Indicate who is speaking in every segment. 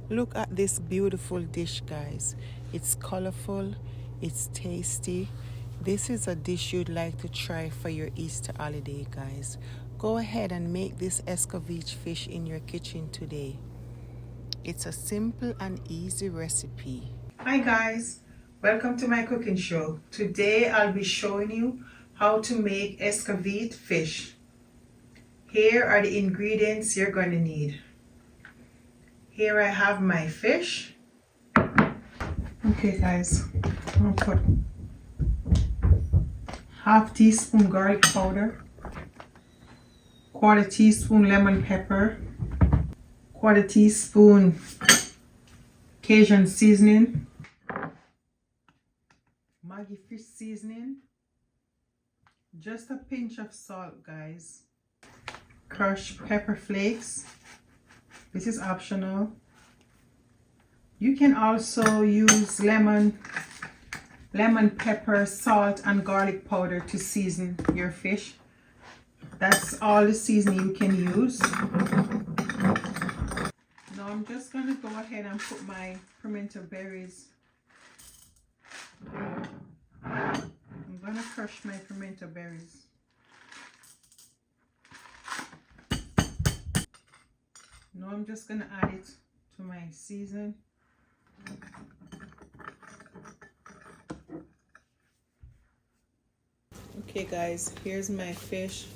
Speaker 1: Look at this beautiful dish, guys. It's colorful, it's tasty. This is a dish you'd like to try for your Easter holiday, guys. Go ahead and make this Escovitch fish in your kitchen today. It's a simple and easy recipe. Hi guys, welcome to my cooking show. Today I'll be showing you how to make Escovitch fish. Here are the ingredients you're going to need. Here I have my fish. Okay guys, I'm gonna put half teaspoon garlic powder, quarter teaspoon lemon pepper, quarter teaspoon Cajun seasoning, Maggi fish seasoning, just a pinch of salt guys, crushed pepper flakes. This is optional. You can also use lemon pepper, salt and garlic powder to season your fish. That's all the seasoning you can use. Now I'm just going to go ahead and put my pimento berries. I'm going to crush my pimento berries. Now I'm just going to add it to my season. Okay guys, here's my fish.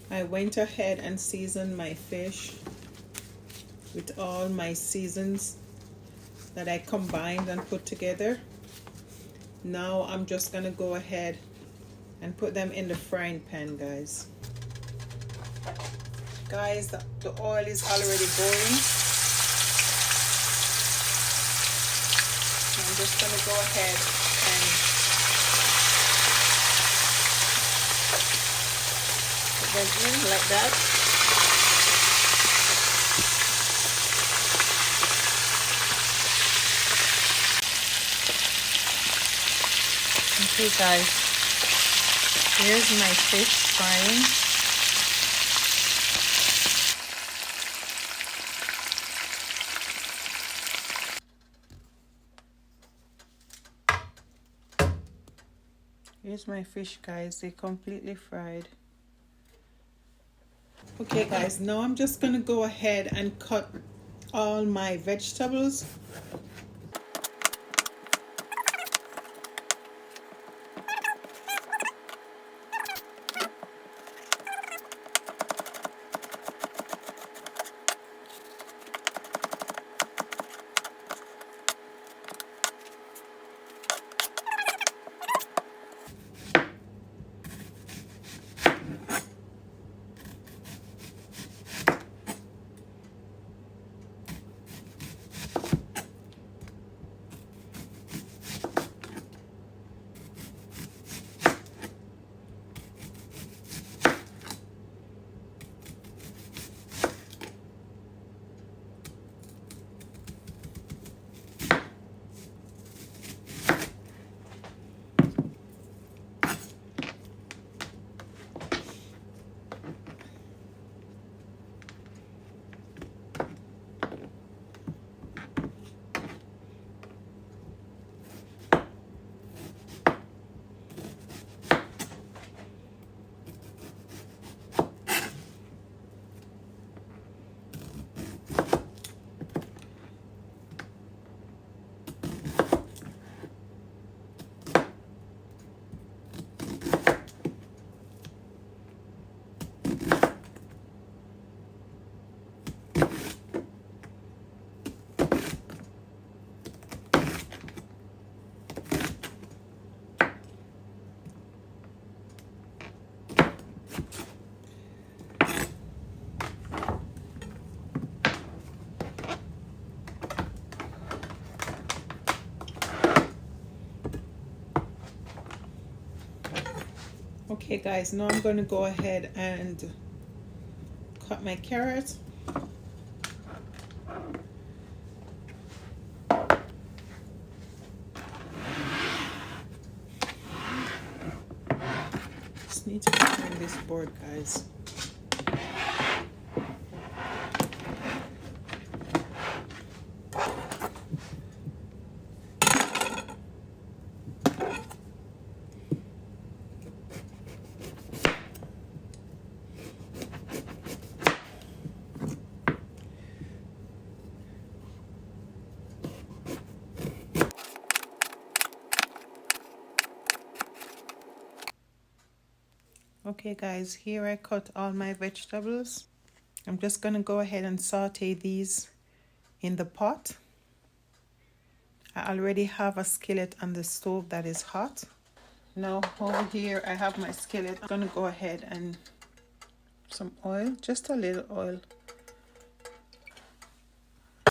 Speaker 1: I went ahead and seasoned my fish with all my seasons that I combined and put together. Now I'm just going to go ahead and put them in the frying pan, guys. Guys, the oil is already boiling. I'm just going to go ahead and put them in like that. Okay guys, here's my fish frying. Here's my fish, guys. They're completely fried. Okay guys, now I'm just going to go ahead and cut all my vegetables. Okay guys, now I'm going to go ahead and cut my carrots. Just need to turn this board, guys. Okay guys, here I cut all my vegetables. I'm just going to go ahead and saute these in the pot. I already have a skillet on the stove that is hot. Now over here I have my skillet. I'm going to go ahead and some oil, just a little oil.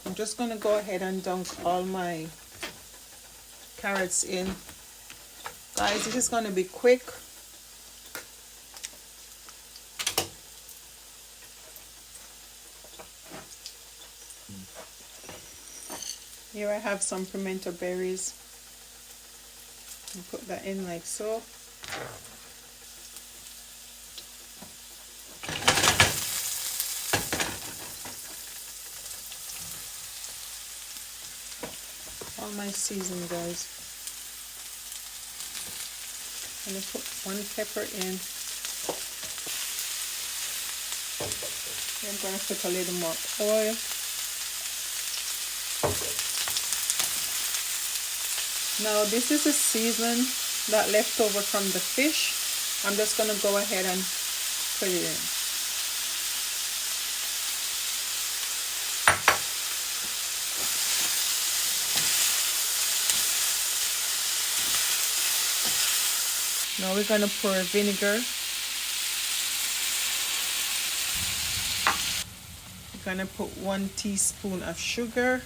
Speaker 1: I'm just going to go ahead and dunk all my carrots in. Guys, this is going to be quick. Here I have some pimento berries. And put that in like so. All my seasoning, guys. I'm going to put one pepper in. I'm going to put a little more oil. Now this is a season that left over from the fish. I'm just going to go ahead and put it in. Now we're going to pour vinegar. We're going to put 1 teaspoon of sugar.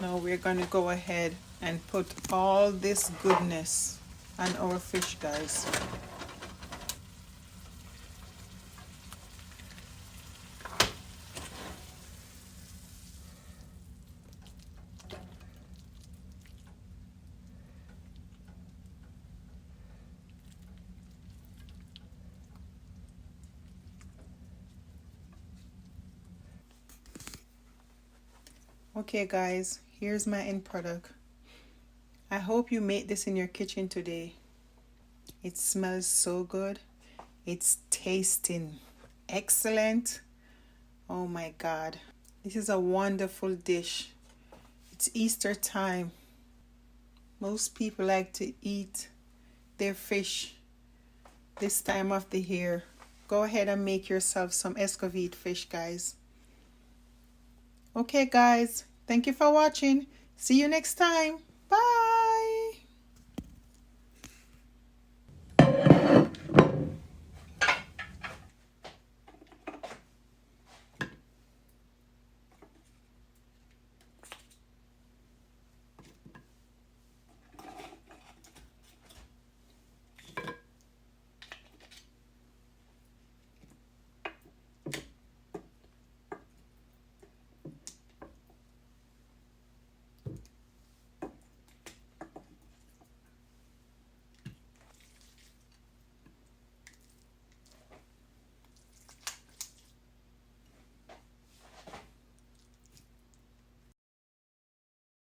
Speaker 1: Now we're going to go ahead and put all this goodness on our fish, guys. Okay guys, here's my end product. I hope you made this in your kitchen today. It smells so good. It's tasting excellent. Oh my God. This is a wonderful dish. It's Easter time. Most people like to eat their fish this time of the year. Go ahead and make yourself some Escovitch fish, guys. Okay guys, thank you for watching. See you next time.